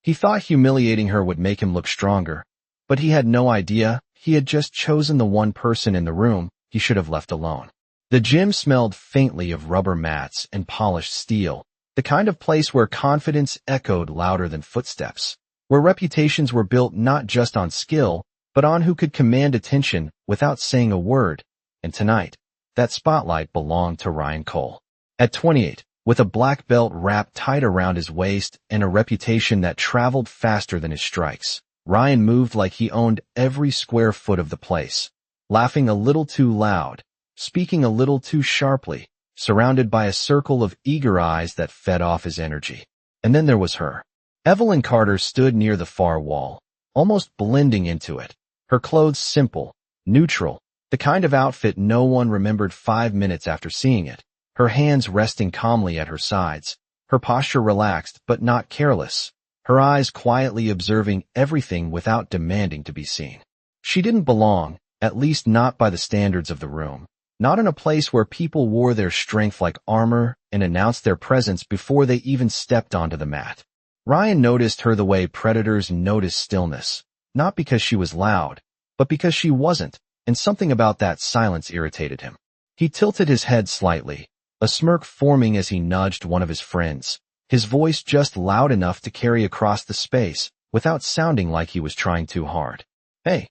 He thought humiliating her would make him look stronger, but he had no idea he had just chosen the one person in the room he should have left alone. The gym smelled faintly of rubber mats and polished steel, the kind of place where confidence echoed louder than footsteps, where reputations were built not just on skill, but on who could command attention without saying a word. And tonight, that spotlight belonged to Ryan Cole. At 28, with a black belt wrapped tight around his waist and a reputation that traveled faster than his strikes, Ryan moved like he owned every square foot of the place, laughing a little too loud, speaking a little too sharply, surrounded by a circle of eager eyes that fed off his energy. And then there was her. Evelyn Carter stood near the far wall, almost blending into it, her clothes simple, neutral, the kind of outfit no one remembered 5 minutes after seeing it, her hands resting calmly at her sides, her posture relaxed but not careless, her eyes quietly observing everything without demanding to be seen. She didn't belong, at least not by the standards of the room, not in a place where people wore their strength like armor and announced their presence before they even stepped onto the mat. Ryan noticed her the way predators notice stillness, not because she was loud, but because she wasn't, and something about that silence irritated him. He tilted his head slightly, a smirk forming as he nudged one of his friends, his voice just loud enough to carry across the space without sounding like he was trying too hard. "Hey,"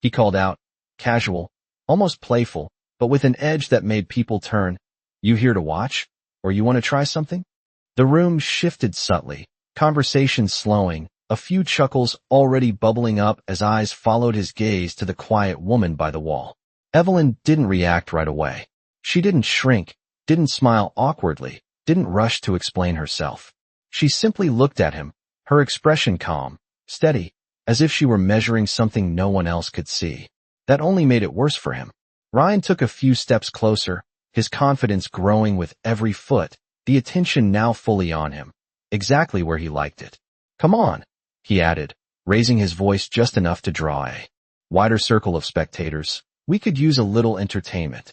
he called out, casual, almost playful, but with an edge that made people turn. "You here to watch? Or you want to try something?" The room shifted subtly, conversation slowing, a few chuckles already bubbling up as eyes followed his gaze to the quiet woman by the wall. Evelyn didn't react right away. She didn't shrink, didn't smile awkwardly, didn't rush to explain herself. She simply looked at him, her expression calm, steady, as if she were measuring something no one else could see. That only made it worse for him. Ryan took a few steps closer, his confidence growing with every foot, the attention now fully on him, exactly where he liked it. "Come on," he added, raising his voice just enough to draw a wider circle of spectators. "We could use a little entertainment."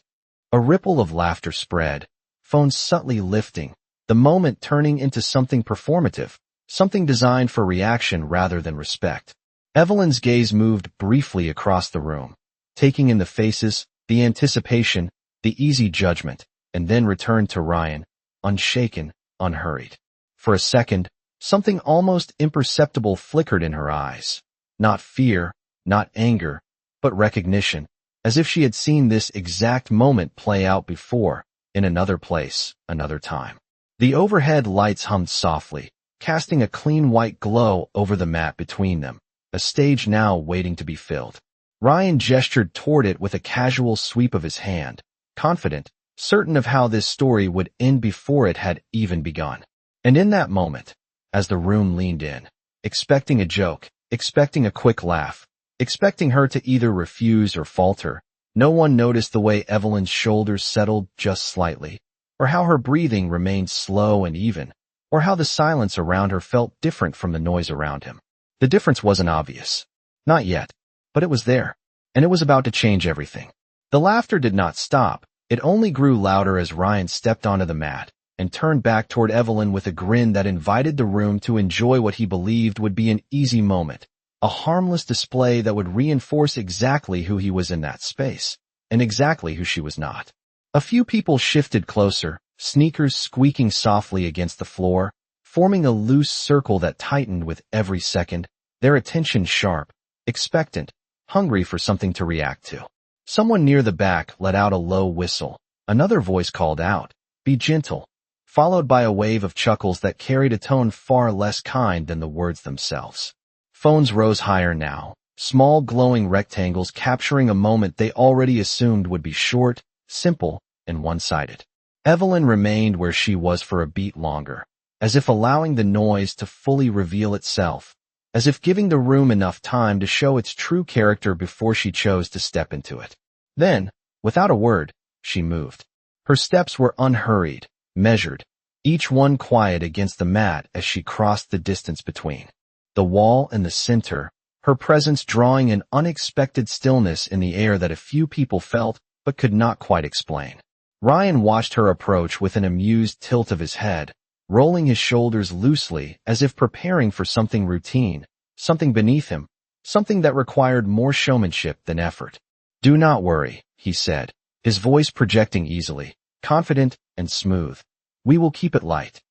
A ripple of laughter spread, phones subtly lifting, the moment turning into something performative, something designed for reaction rather than respect. Evelyn's gaze moved briefly across the room, taking in the faces, the anticipation, the easy judgment, and then returned to Ryan, unshaken, unhurried. For a second, something almost imperceptible flickered in her eyes. Not fear, not anger, but recognition, as if she had seen this exact moment play out before, in another place, another time. The overhead lights hummed softly, casting a clean white glow over the mat between them, a stage now waiting to be filled. Ryan gestured toward it with a casual sweep of his hand, confident, certain of how this story would end before it had even begun. And in that moment, as the room leaned in, expecting a joke, expecting a quick laugh, expecting her to either refuse or falter, no one noticed the way Evelyn's shoulders settled just slightly, or how her breathing remained slow and even, or how the silence around her felt different from the noise around him. The difference wasn't obvious. Not yet. But it was there, and it was about to change everything. The laughter did not stop. It only grew louder as Ryan stepped onto the mat and turned back toward Evelyn with a grin that invited the room to enjoy what he believed would be an easy moment, a harmless display that would reinforce exactly who he was in that space, and exactly who she was not. A few people shifted closer, sneakers squeaking softly against the floor, forming a loose circle that tightened with every second, their attention sharp, expectant, hungry for something to react to. Someone near the back let out a low whistle. Another voice called out, "Be gentle," followed by a wave of chuckles that carried a tone far less kind than the words themselves. Phones rose higher now, small glowing rectangles capturing a moment they already assumed would be short, simple, and one-sided. Evelyn remained where she was for a beat longer, as if allowing the noise to fully reveal itself, as if giving the room enough time to show its true character before she chose to step into it. Then, without a word, she moved. Her steps were unhurried, measured, each one quiet against the mat as she crossed the distance between the wall and the center, her presence drawing an unexpected stillness in the air that a few people felt but could not quite explain. Ryan watched her approach with an amused tilt of his head, rolling his shoulders loosely as if preparing for something routine, something beneath him, something that required more showmanship than effort. "Do not worry," he said, his voice projecting easily, confident and smooth. "We will keep it light."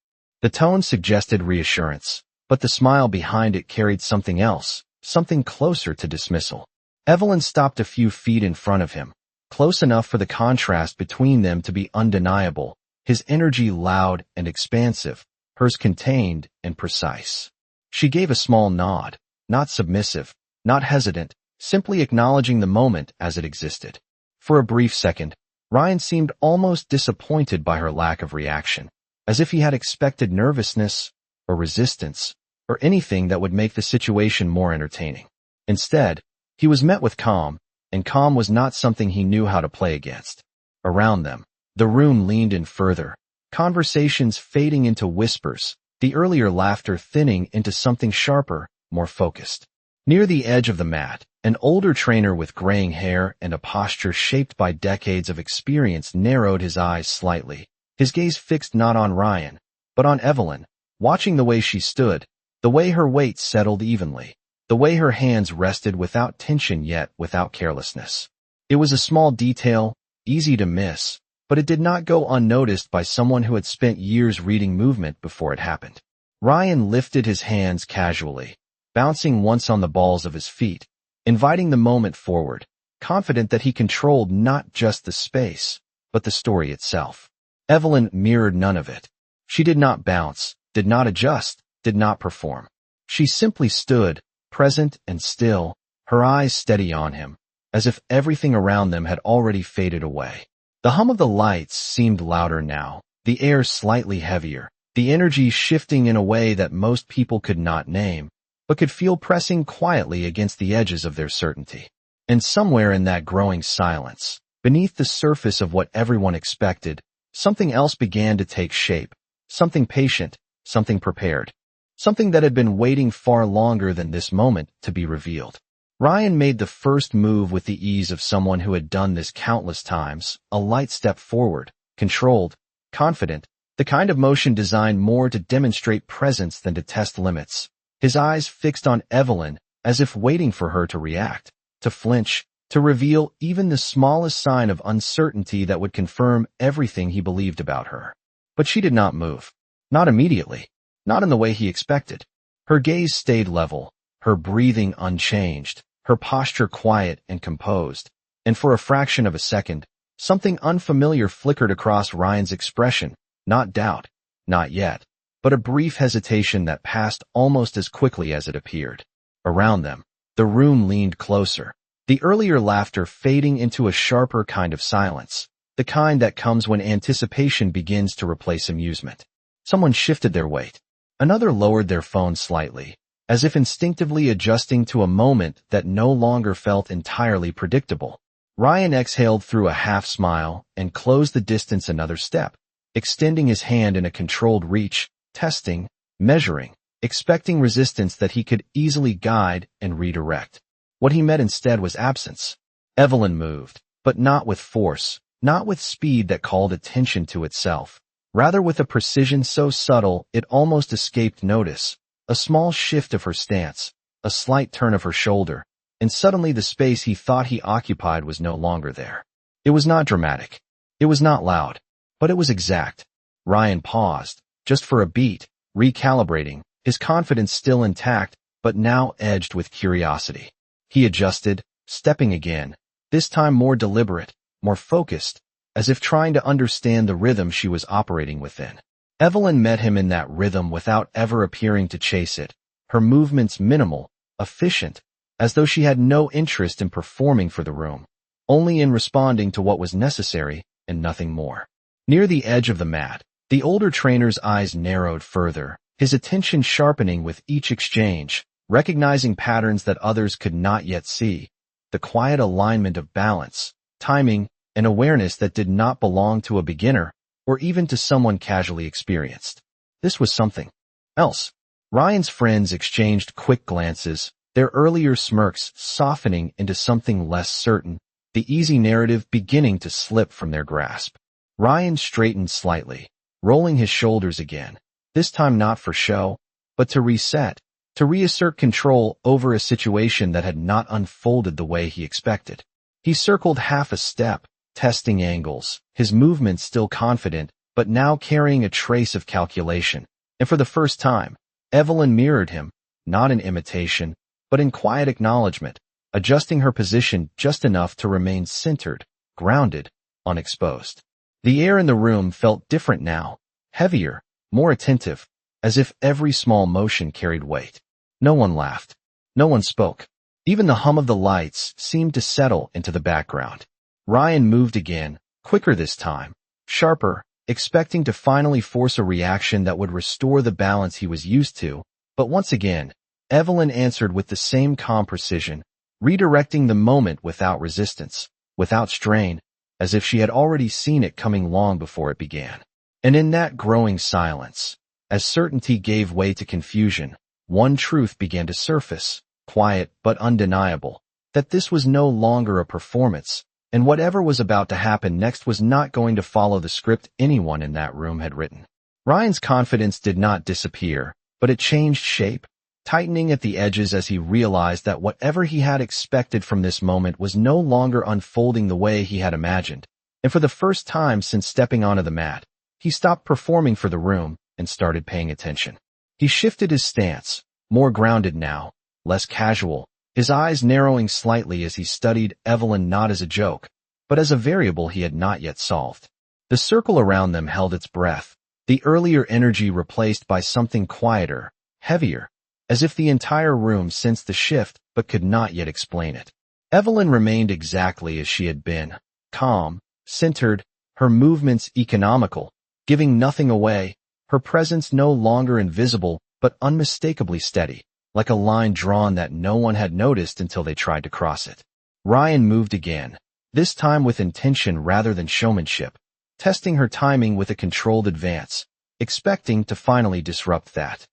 The tone suggested reassurance, but the smile behind it carried something else, something closer to dismissal. Evelyn stopped a few feet in front of him, close enough for the contrast between them to be undeniable, his energy loud and expansive, hers contained and precise. She gave a small nod, not submissive, not hesitant, simply acknowledging the moment as it existed. For a brief second, Ryan seemed almost disappointed by her lack of reaction, as if he had expected nervousness, or resistance, or anything that would make the situation more entertaining. Instead, he was met with calm, and calm was not something he knew how to play against. Around them, the room leaned in further, conversations fading into whispers, the earlier laughter thinning into something sharper, more focused. Near the edge of the mat, an older trainer with graying hair and a posture shaped by decades of experience narrowed his eyes slightly, his gaze fixed not on Ryan, but on Evelyn, watching the way she stood, the way her weight settled evenly, the way her hands rested without tension yet without carelessness. It was a small detail, easy to miss, but it did not go unnoticed by someone who had spent years reading movement before it happened. Ryan lifted his hands casually, bouncing once on the balls of his feet, inviting the moment forward, confident that he controlled not just the space, but the story itself. Evelyn mirrored none of it. She did not bounce, did not adjust, did not perform. She simply stood, present and still, her eyes steady on him, as if everything around them had already faded away. The hum of the lights seemed louder now, the air slightly heavier, the energy shifting in a way that most people could not name, but could feel pressing quietly against the edges of their certainty. And somewhere in that growing silence, beneath the surface of what everyone expected, something else began to take shape, something patient, something prepared, something that had been waiting far longer than this moment to be revealed. Ryan made the first move with the ease of someone who had done this countless times, a light step forward, controlled, confident, the kind of motion designed more to demonstrate presence than to test limits. His eyes fixed on Evelyn as if waiting for her to react, to flinch, to reveal even the smallest sign of uncertainty that would confirm everything he believed about her. But she did not move. Not immediately. Not in the way he expected. Her gaze stayed level, her breathing unchanged, her posture quiet and composed, and for a fraction of a second, something unfamiliar flickered across Ryan's expression, not doubt, not yet, but a brief hesitation that passed almost as quickly as it appeared. Around them, the room leaned closer, the earlier laughter fading into a sharper kind of silence, the kind that comes when anticipation begins to replace amusement. Someone shifted their weight. Another lowered their phone slightly, as if instinctively adjusting to a moment that no longer felt entirely predictable. Ryan exhaled through a half smile and closed the distance another step, extending his hand in a controlled reach, testing, measuring, expecting resistance that he could easily guide and redirect. What he met instead was absence. Evelyn moved, but not with force, not with speed that called attention to itself. Rather with a precision so subtle it almost escaped notice, a small shift of her stance, a slight turn of her shoulder, and suddenly the space he thought he occupied was no longer there. It was not dramatic. It was not loud, but it was exact. Ryan paused, just for a beat, recalibrating, his confidence still intact, but now edged with curiosity. He adjusted, stepping again, this time more deliberate, more focused, as if trying to understand the rhythm she was operating within. Evelyn met him in that rhythm without ever appearing to chase it, her movements minimal, efficient, as though she had no interest in performing for the room, only in responding to what was necessary and nothing more. Near the edge of the mat, the older trainer's eyes narrowed further, his attention sharpening with each exchange, recognizing patterns that others could not yet see, the quiet alignment of balance, timing, and awareness that did not belong to a beginner or even to someone casually experienced. This was something else. Ryan's friends exchanged quick glances, their earlier smirks softening into something less certain, the easy narrative beginning to slip from their grasp. Ryan straightened slightly, rolling his shoulders again, This time not for show, but to reset, to reassert control over a situation that had not unfolded the way he expected. He circled half a step, testing angles, his movements still confident, but now carrying a trace of calculation. And for the first time, Evelyn mirrored him, not in imitation, but in quiet acknowledgement, adjusting her position just enough to remain centered, grounded, unexposed. The air in the room felt different now, heavier, more attentive, as if every small motion carried weight. No one laughed. No one spoke. Even the hum of the lights seemed to settle into the background. Ryan moved again, quicker this time, sharper, expecting to finally force a reaction that would restore the balance he was used to, but once again, Evelyn answered with the same calm precision, redirecting the moment without resistance, without strain, as if she had already seen it coming long before it began. And in that growing silence, as certainty gave way to confusion, one truth began to surface, quiet but undeniable, that this was no longer a performance, and whatever was about to happen next was not going to follow the script anyone in that room had written. Ryan's confidence did not disappear, but it changed shape, tightening at the edges as he realized that whatever he had expected from this moment was no longer unfolding the way he had imagined. And for the first time since stepping onto the mat, he stopped performing for the room and started paying attention. He shifted his stance, more grounded now, less casual, his eyes narrowing slightly as he studied Evelyn not as a joke, but as a variable he had not yet solved. The circle around them held its breath, the earlier energy replaced by something quieter, heavier, as if the entire room sensed the shift but could not yet explain it. Evelyn remained exactly as she had been, calm, centered, her movements economical, giving nothing away, her presence no longer invisible but unmistakably steady, like a line drawn that no one had noticed until they tried to cross it. Ryan moved again, this time with intention rather than showmanship, testing her timing with a controlled advance, expecting to finally disrupt that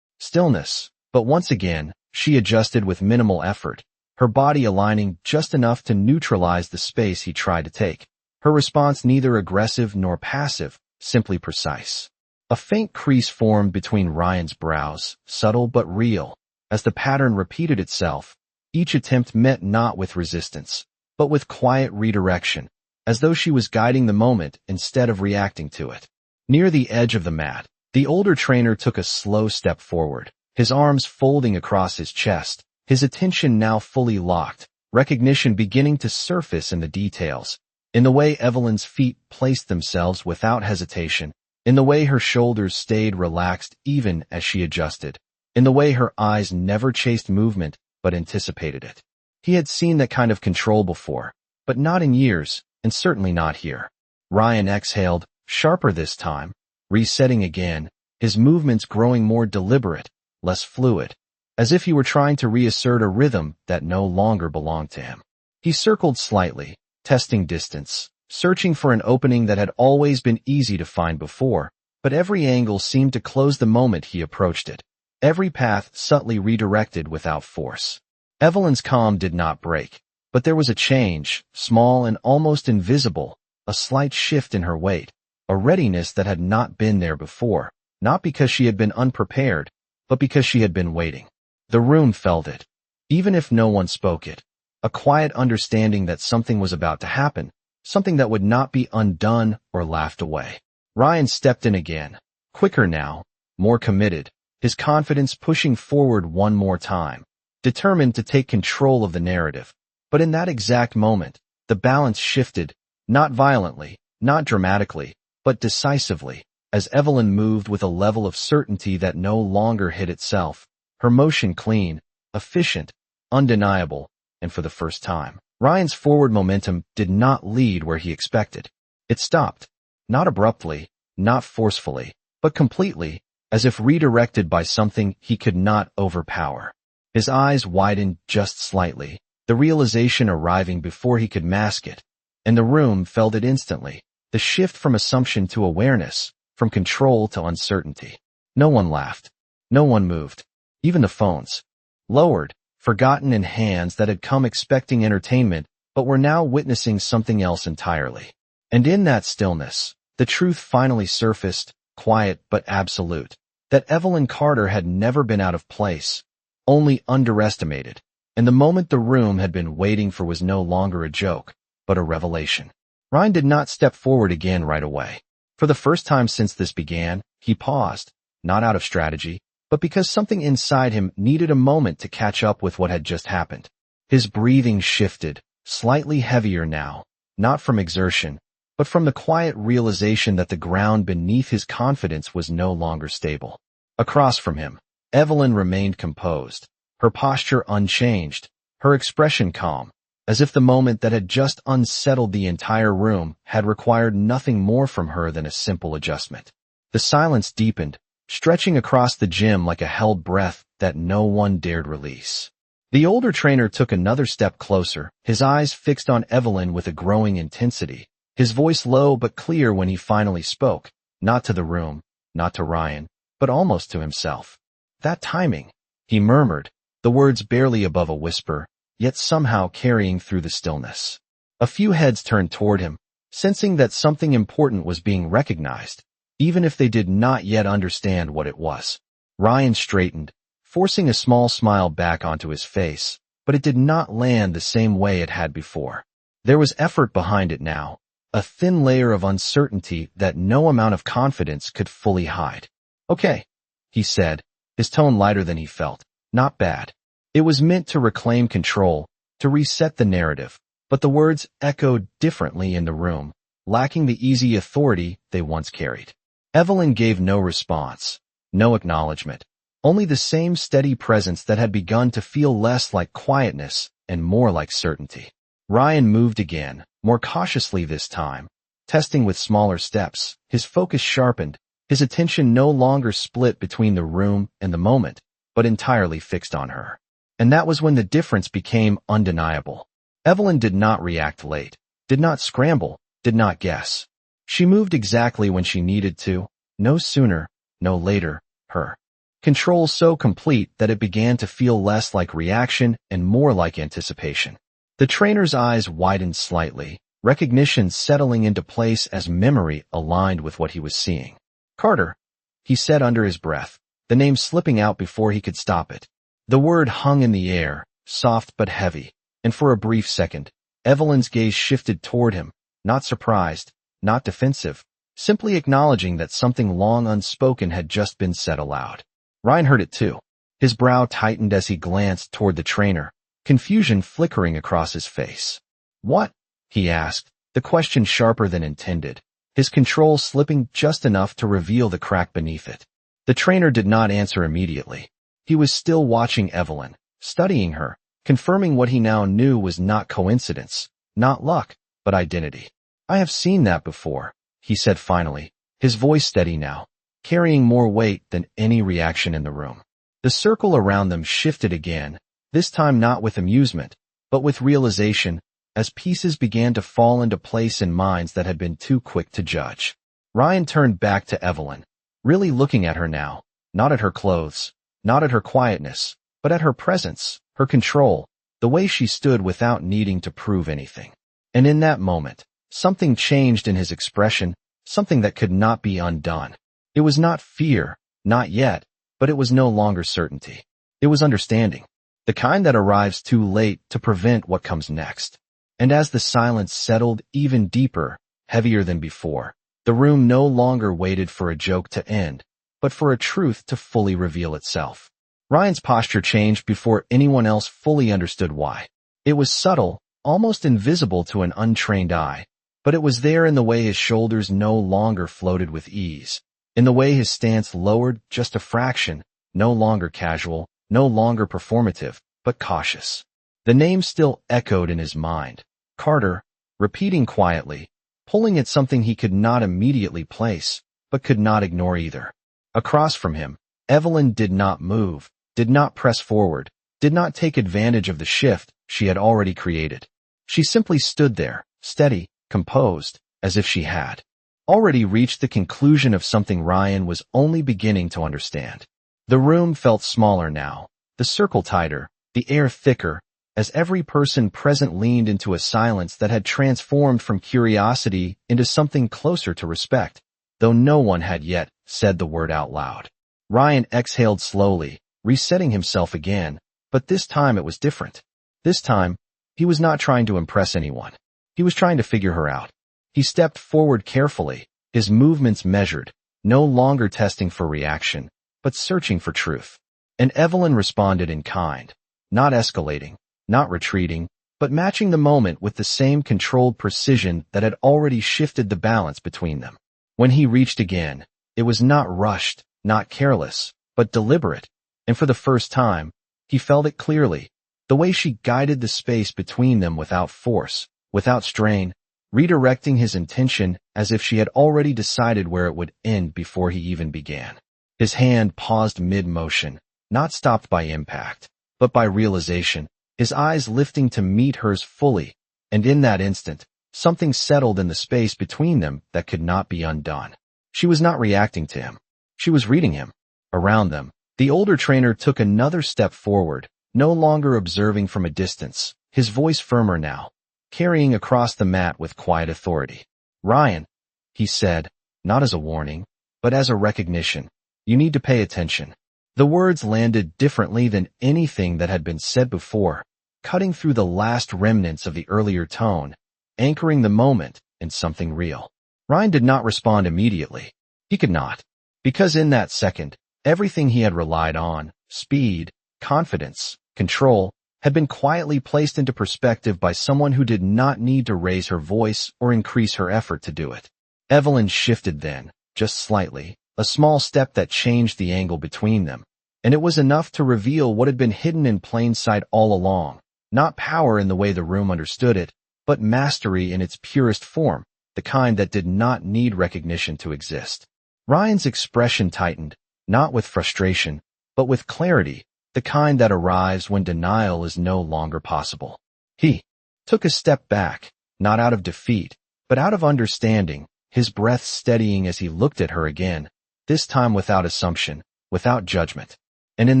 stillness. But once again, she adjusted with minimal effort, her body aligning just enough to neutralize the space he tried to take. Her response neither aggressive nor passive, simply precise. A faint crease formed between Ryan's brows, subtle but real. As the pattern repeated itself, each attempt met not with resistance, but with quiet redirection, as though she was guiding the moment instead of reacting to it. Near the edge of the mat, the older trainer took a slow step forward, his arms folding across his chest, his attention now fully locked, recognition beginning to surface in the details, in the way Evelyn's feet placed themselves without hesitation, in the way her shoulders stayed relaxed even as she adjusted, in the way her eyes never chased movement but anticipated it. He had seen that kind of control before, but not in years, and certainly not here. Ryan exhaled, sharper this time, resetting again, his movements growing more deliberate, less fluid, as if he were trying to reassert a rhythm that no longer belonged to him. He circled slightly, testing distance, searching for an opening that had always been easy to find before, but every angle seemed to close the moment he approached it, every path subtly redirected without force. Evelyn's calm did not break, but there was a change, small and almost invisible, a slight shift in her weight, a readiness that had not been there before, not because she had been unprepared, but because she had been waiting. The room felt it, even if no one spoke it, a quiet understanding that something was about to happen, something that would not be undone or laughed away. Ryan stepped in again, quicker now, more committed, his confidence pushing forward one more time, determined to take control of the narrative. But in that exact moment, the balance shifted, not violently, not dramatically, but decisively, as Evelyn moved with a level of certainty that no longer hid itself, her motion clean, efficient, undeniable, and for the first time, Ryan's forward momentum did not lead where he expected. It stopped, not abruptly, not forcefully, but completely, as if redirected by something he could not overpower. His eyes widened just slightly, the realization arriving before he could mask it, and the room felt it instantly, the shift from assumption to awareness, from control to uncertainty. No one laughed. No one moved. Even the phones. Lowered, forgotten in hands that had come expecting entertainment, but were now witnessing something else entirely. And in that stillness, the truth finally surfaced, quiet but absolute. that Evelyn Carter had never been out of place, only underestimated, and the moment the room had been waiting for was no longer a joke, but a revelation. Ryan did not step forward again right away. For the first time since this began, he paused, not out of strategy, but because something inside him needed a moment to catch up with what had just happened. His breathing shifted, slightly heavier now, not from exertion, but from the quiet realization that the ground beneath his confidence was no longer stable. Across from him, Evelyn remained composed, her posture unchanged, her expression calm, as if the moment that had just unsettled the entire room had required nothing more from her than a simple adjustment. The silence deepened, stretching across the gym like a held breath that no one dared release. The older trainer took another step closer, his eyes fixed on Evelyn with a growing intensity, his voice low but clear when he finally spoke, not to the room, not to Ryan, but almost to himself. That timing, he murmured, the words barely above a whisper, yet somehow carrying through the stillness. A few heads turned toward him, sensing that something important was being recognized, even if they did not yet understand what it was. Ryan straightened, forcing a small smile back onto his face, but it did not land the same way it had before. There was effort behind it now, a thin layer of uncertainty that no amount of confidence could fully hide. "Okay," he said, his tone lighter than he felt. "Not bad." It was meant to reclaim control, to reset the narrative, but the words echoed differently in the room, lacking the easy authority they once carried. Evelyn gave no response, no acknowledgement, only the same steady presence that had begun to feel less like quietness and more like certainty. Ryan moved again, more cautiously this time, testing with smaller steps, his focus sharpened, his attention no longer split between the room and the moment, but entirely fixed on her. And that was when the difference became undeniable. Evelyn did not react late, did not scramble, did not guess. She moved exactly when she needed to, no sooner, no later, her control so complete that it began to feel less like reaction and more like anticipation. The trainer's eyes widened slightly, recognition settling into place as memory aligned with what he was seeing. "Carter," he said under his breath, the name slipping out before he could stop it. The word hung in the air, soft but heavy, and for a brief second, Evelyn's gaze shifted toward him, not surprised, not defensive, simply acknowledging that something long unspoken had just been said aloud. Ryan heard it too. His brow tightened as he glanced toward the trainer, confusion flickering across his face. "What?" he asked, the question sharper than intended, his control slipping just enough to reveal the crack beneath it. The trainer did not answer immediately. He was still watching Evelyn, studying her, confirming what he now knew was not coincidence, not luck, but identity. "I have seen that before," he said finally, his voice steady now, carrying more weight than any reaction in the room. The circle around them shifted again, this time not with amusement, but with realization, as pieces began to fall into place in minds that had been too quick to judge. Ryan turned back to Evelyn, really looking at her now, not at her clothes, not at her quietness, but at her presence, her control, the way she stood without needing to prove anything. And in that moment, something changed in his expression, something that could not be undone. It was not fear, not yet, but it was no longer certainty. It was understanding, the kind that arrives too late to prevent what comes next. And as the silence settled even deeper, heavier than before, the room no longer waited for a joke to end, but for a truth to fully reveal itself. Ryan's posture changed before anyone else fully understood why. It was subtle, almost invisible to an untrained eye, but it was there in the way his shoulders no longer floated with ease, in the way his stance lowered just a fraction, no longer casual, no longer performative, but cautious. The name still echoed in his mind, Carter, repeating quietly, pulling at something he could not immediately place, but could not ignore either. Across from him, Evelyn did not move, did not press forward, did not take advantage of the shift she had already created. She simply stood there, steady, composed, as if she had already reached the conclusion of something Ryan was only beginning to understand. The room felt smaller now, the circle tighter, the air thicker, as every person present leaned into a silence that had transformed from curiosity into something closer to respect, though no one had yet said the word out loud. Ryan exhaled slowly, resetting himself again, but this time it was different. This time, he was not trying to impress anyone. He was trying to figure her out. He stepped forward carefully, his movements measured, no longer testing for reaction, but searching for truth. And Evelyn responded in kind, not escalating, not retreating, but matching the moment with the same controlled precision that had already shifted the balance between them. When he reached again, it was not rushed, not careless, but deliberate, and for the first time, he felt it clearly, the way she guided the space between them without force, without strain, redirecting his intention as if she had already decided where it would end before he even began. His hand paused mid-motion, not stopped by impact, but by realization, his eyes lifting to meet hers fully, and in that instant, something settled in the space between them that could not be undone. She was not reacting to him. She was reading him. Around them, the older trainer took another step forward, no longer observing from a distance, his voice firmer now, carrying across the mat with quiet authority. "Ryan," he said, not as a warning, but as a recognition, "you need to pay attention." The words landed differently than anything that had been said before, cutting through the last remnants of the earlier tone, anchoring the moment in something real. Ryan did not respond immediately. He could not. Because in that second, everything he had relied on, speed, confidence, control, had been quietly placed into perspective by someone who did not need to raise her voice or increase her effort to do it. Evelyn shifted then, just slightly, a small step that changed the angle between them, and it was enough to reveal what had been hidden in plain sight all along, not power in the way the room understood it, but mastery in its purest form, the kind that did not need recognition to exist. Ryan's expression tightened, not with frustration, but with clarity, the kind that arrives when denial is no longer possible. He took a step back, not out of defeat, but out of understanding, his breath steadying as he looked at her again, this time without assumption, without judgment. And in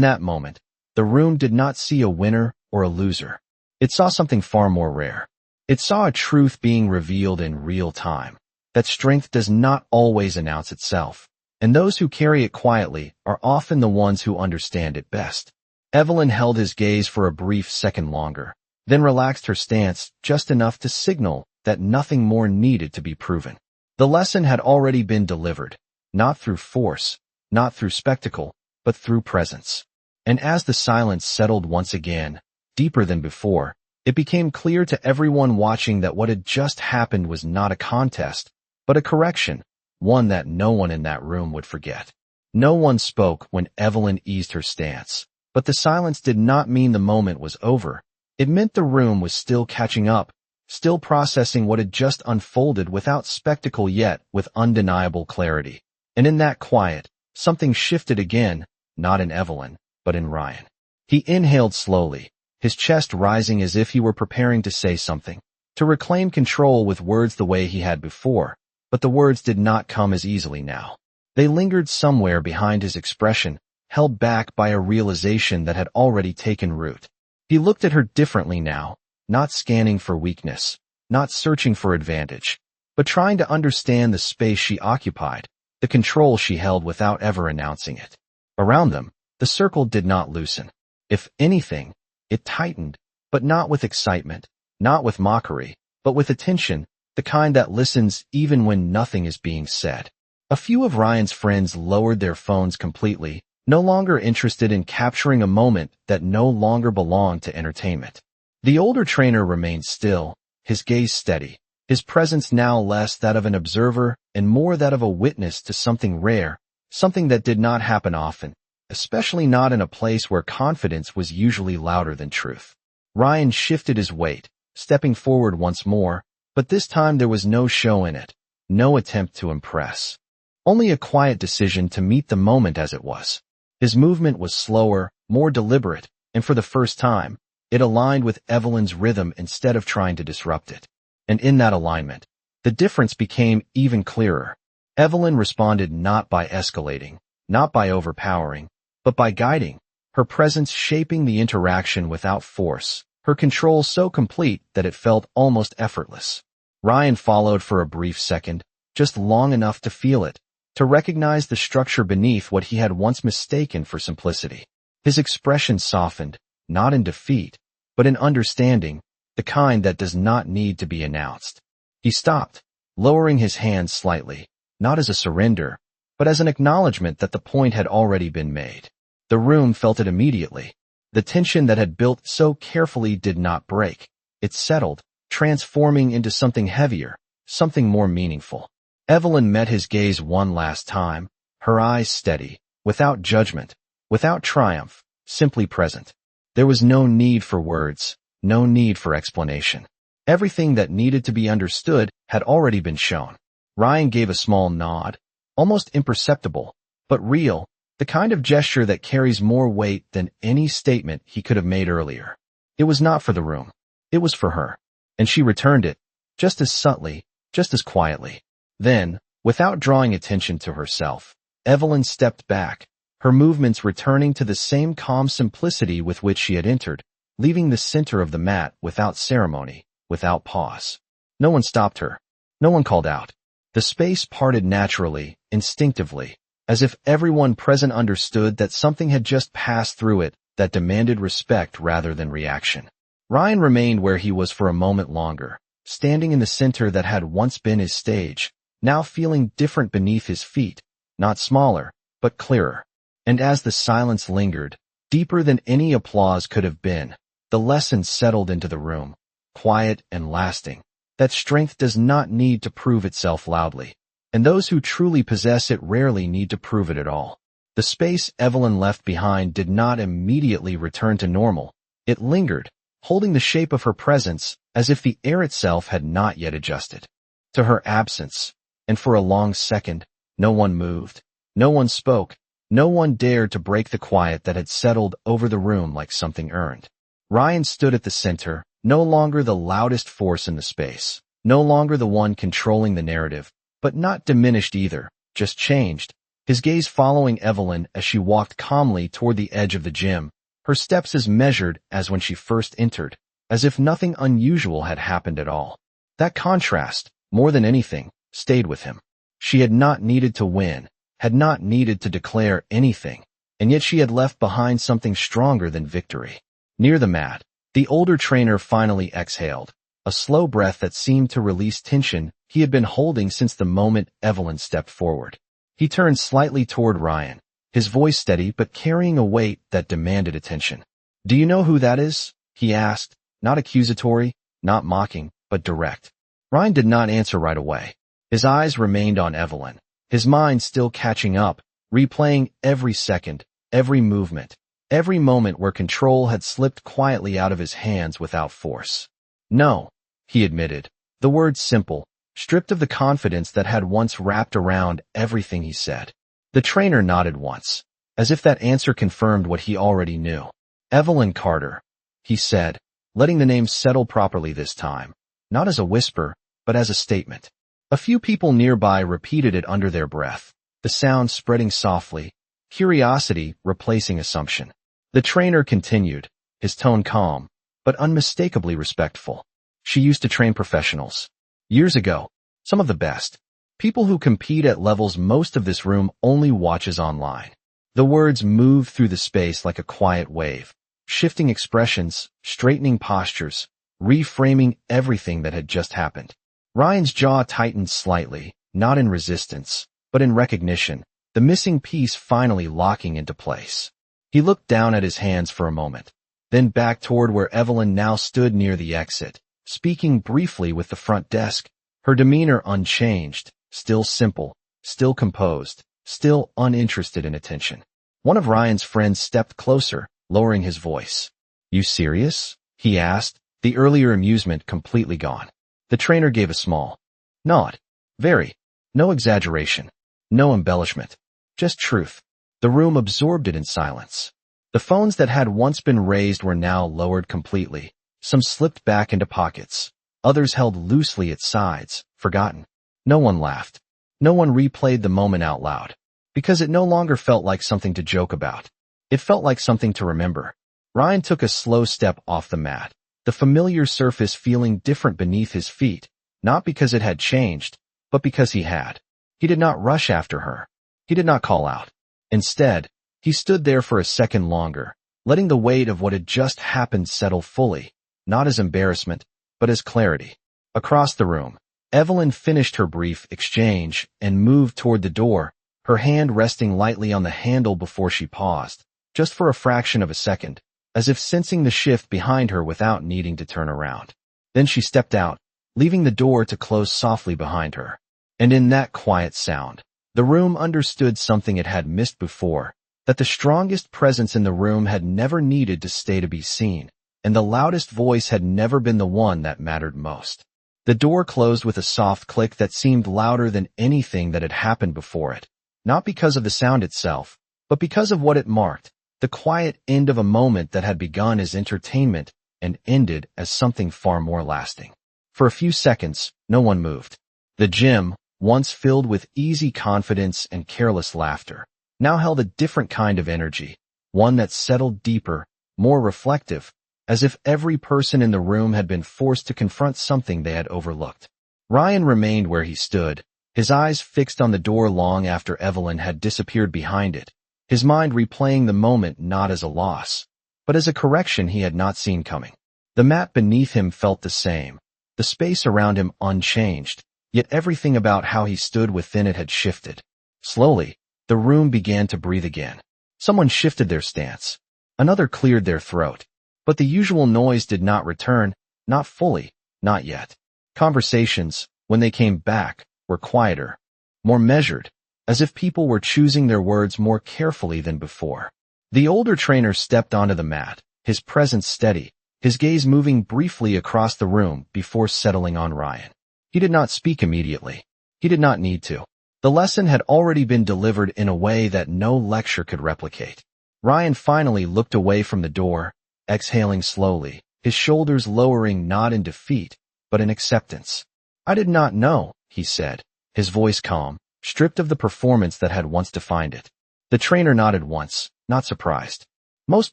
that moment, the room did not see a winner or a loser. It saw something far more rare. It saw a truth being revealed in real time, that strength does not always announce itself, and those who carry it quietly are often the ones who understand it best. Evelyn held his gaze for a brief second longer, then relaxed her stance just enough to signal that nothing more needed to be proven. The lesson had already been delivered, not through force, not through spectacle, but through presence. And as the silence settled once again, deeper than before, it became clear to everyone watching that what had just happened was not a contest, but a correction, one that no one in that room would forget. No one spoke when Evelyn eased her stance, but the silence did not mean the moment was over. It meant the room was still catching up, still processing what had just unfolded without spectacle yet with undeniable clarity. And in that quiet, something shifted again, not in Evelyn, but in Ryan. He inhaled slowly, his chest rising as if he were preparing to say something, to reclaim control with words the way he had before, but the words did not come as easily now. They lingered somewhere behind his expression, held back by a realization that had already taken root. He looked at her differently now, not scanning for weakness, not searching for advantage, but trying to understand the space she occupied, the control she held without ever announcing it. Around them, the circle did not loosen. If anything, it tightened, but not with excitement, not with mockery, but with attention, the kind that listens even when nothing is being said. A few of Ryan's friends lowered their phones completely, no longer interested in capturing a moment that no longer belonged to entertainment. The older trainer remained still, his gaze steady, his presence now less that of an observer and more that of a witness to something rare, something that did not happen often, especially not in a place where confidence was usually louder than truth. Ryan shifted his weight, stepping forward once more, but this time there was no show in it, no attempt to impress. Only a quiet decision to meet the moment as it was. His movement was slower, more deliberate, and for the first time, it aligned with Evelyn's rhythm instead of trying to disrupt it. And in that alignment, the difference became even clearer. Evelyn responded not by escalating, not by overpowering, but by guiding, her presence shaping the interaction without force, her control so complete that it felt almost effortless. Ryan followed for a brief second, just long enough to feel it, to recognize the structure beneath what he had once mistaken for simplicity. His expression softened, not in defeat, but in understanding, the kind that does not need to be announced. He stopped, lowering his hands slightly, not as a surrender, but as an acknowledgement that the point had already been made. The room felt it immediately. The tension that had built so carefully did not break. It settled, transforming into something heavier, something more meaningful. Evelyn met his gaze one last time, her eyes steady, without judgment, without triumph, simply present. There was no need for words, no need for explanation. Everything that needed to be understood had already been shown. Ryan gave a small nod, almost imperceptible, but real, the kind of gesture that carries more weight than any statement he could have made earlier. It was not for the room. It was for her. And she returned it, just as subtly, just as quietly. Then, without drawing attention to herself, Evelyn stepped back, her movements returning to the same calm simplicity with which she had entered, leaving the center of the mat without ceremony, without pause. No one stopped her. No one called out. The space parted naturally, instinctively, as if everyone present understood that something had just passed through it that demanded respect rather than reaction. Ryan remained where he was for a moment longer, standing in the center that had once been his stage, now feeling different beneath his feet, not smaller, but clearer. And as the silence lingered, deeper than any applause could have been, the lesson settled into the room, quiet and lasting, that strength does not need to prove itself loudly, and those who truly possess it rarely need to prove it at all. The space Evelyn left behind did not immediately return to normal. It lingered, holding the shape of her presence as if the air itself had not yet adjusted to her absence, and for a long second, no one moved, no one spoke, no one dared to break the quiet that had settled over the room like something earned. Ryan stood at the center, no longer the loudest force in the space, no longer the one controlling the narrative, but not diminished either, just changed, his gaze following Evelyn as she walked calmly toward the edge of the gym, her steps as measured as when she first entered, as if nothing unusual had happened at all. That contrast, more than anything, stayed with him. She had not needed to win, had not needed to declare anything, and yet she had left behind something stronger than victory. Near the mat, the older trainer finally exhaled, a slow breath that seemed to release tension he had been holding since the moment Evelyn stepped forward. He turned slightly toward Ryan, his voice steady but carrying a weight that demanded attention. "Do you know who that is?" he asked, not accusatory, not mocking, but direct. Ryan did not answer right away. His eyes remained on Evelyn, his mind still catching up, replaying every second, every movement, every moment where control had slipped quietly out of his hands without force. "No," he admitted, the words simple, stripped of the confidence that had once wrapped around everything he said. The trainer nodded once, as if that answer confirmed what he already knew. "Evelyn Carter," he said, letting the name settle properly this time, not as a whisper, but as a statement. A few people nearby repeated it under their breath, the sound spreading softly, curiosity replacing assumption. The trainer continued, his tone calm, but unmistakably respectful. "She used to train professionals. Years ago, some of the best. People who compete at levels most of this room only watches online." The words moved through the space like a quiet wave, shifting expressions, straightening postures, reframing everything that had just happened. Ryan's jaw tightened slightly, not in resistance, but in recognition, the missing piece finally locking into place. He looked down at his hands for a moment, then back toward where Evelyn now stood near the exit, speaking briefly with the front desk, her demeanor unchanged, still simple, still composed, still uninterested in attention. One of Ryan's friends stepped closer, lowering his voice. "You serious?" he asked, the earlier amusement completely gone. The trainer gave a small nod. "Very. No exaggeration. No embellishment. Just truth." The room absorbed it in silence. The phones that had once been raised were now lowered completely. Some slipped back into pockets. Others held loosely at sides, forgotten. No one laughed. No one replayed the moment out loud, because it no longer felt like something to joke about. It felt like something to remember. Ryan took a slow step off the mat, the familiar surface feeling different beneath his feet, not because it had changed, but because he had. He did not rush after her. He did not call out. Instead, he stood there for a second longer, letting the weight of what had just happened settle fully, not as embarrassment, but as clarity. Across the room, Evelyn finished her brief exchange and moved toward the door, her hand resting lightly on the handle before she paused, just for a fraction of a second, as if sensing the shift behind her without needing to turn around. Then she stepped out, leaving the door to close softly behind her. And in that quiet sound, the room understood something it had missed before, that the strongest presence in the room had never needed to stay to be seen, and the loudest voice had never been the one that mattered most. The door closed with a soft click that seemed louder than anything that had happened before it, not because of the sound itself, but because of what it marked, the quiet end of a moment that had begun as entertainment and ended as something far more lasting. For a few seconds, no one moved. The gym, once filled with easy confidence and careless laughter, now held a different kind of energy, one that settled deeper, more reflective, as if every person in the room had been forced to confront something they had overlooked. Ryan remained where he stood, his eyes fixed on the door long after Evelyn had disappeared behind it, his mind replaying the moment not as a loss, but as a correction he had not seen coming. The mat beneath him felt the same, the space around him unchanged, yet everything about how he stood within it had shifted. Slowly, the room began to breathe again. Someone shifted their stance. Another cleared their throat. But the usual noise did not return, not fully, not yet. Conversations, when they came back, were quieter, more measured, as if people were choosing their words more carefully than before. The older trainer stepped onto the mat, his presence steady, his gaze moving briefly across the room before settling on Ryan. He did not speak immediately. He did not need to. The lesson had already been delivered in a way that no lecture could replicate. Ryan finally looked away from the door, exhaling slowly, his shoulders lowering not in defeat, but in acceptance. "I did not know," he said, his voice calm, stripped of the performance that had once defined it. The trainer nodded once, not surprised. "Most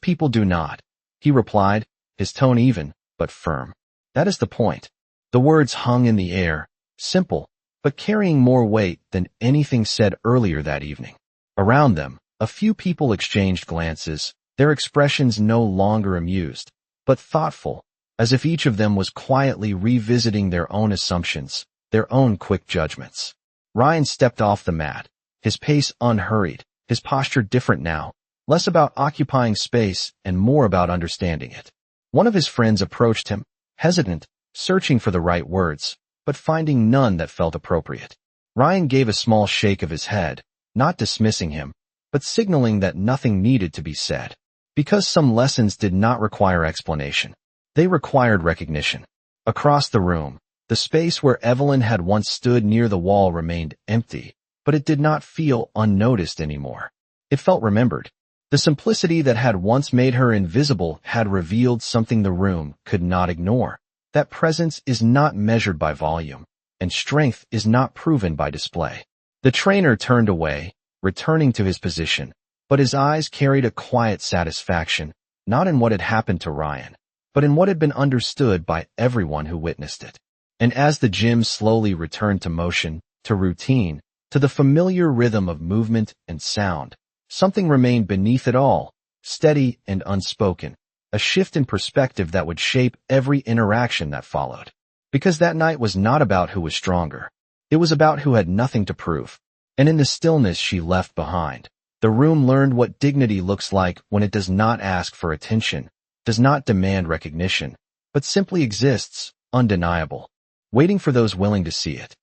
people do not," he replied, his tone even, but firm. "That is the point." The words hung in the air, simple, but carrying more weight than anything said earlier that evening. Around them, a few people exchanged glances, their expressions no longer amused, but thoughtful, as if each of them was quietly revisiting their own assumptions, their own quick judgments. Ryan stepped off the mat, his pace unhurried, his posture different now, less about occupying space and more about understanding it. One of his friends approached him, hesitant, searching for the right words, but finding none that felt appropriate. Ryan gave a small shake of his head, not dismissing him, but signaling that nothing needed to be said. Because some lessons did not require explanation. They required recognition. Across the room, the space where Evelyn had once stood near the wall remained empty, but it did not feel unnoticed anymore. It felt remembered. The simplicity that had once made her invisible had revealed something the room could not ignore. That presence is not measured by volume, and strength is not proven by display. The trainer turned away, returning to his position, but his eyes carried a quiet satisfaction, not in what had happened to Ryan, but in what had been understood by everyone who witnessed it. And as the gym slowly returned to motion, to routine, to the familiar rhythm of movement and sound, something remained beneath it all, steady and unspoken, a shift in perspective that would shape every interaction that followed. Because that night was not about who was stronger. It was about who had nothing to prove. And in the stillness she left behind, the room learned what dignity looks like when it does not ask for attention, does not demand recognition, but simply exists, undeniable, waiting for those willing to see it.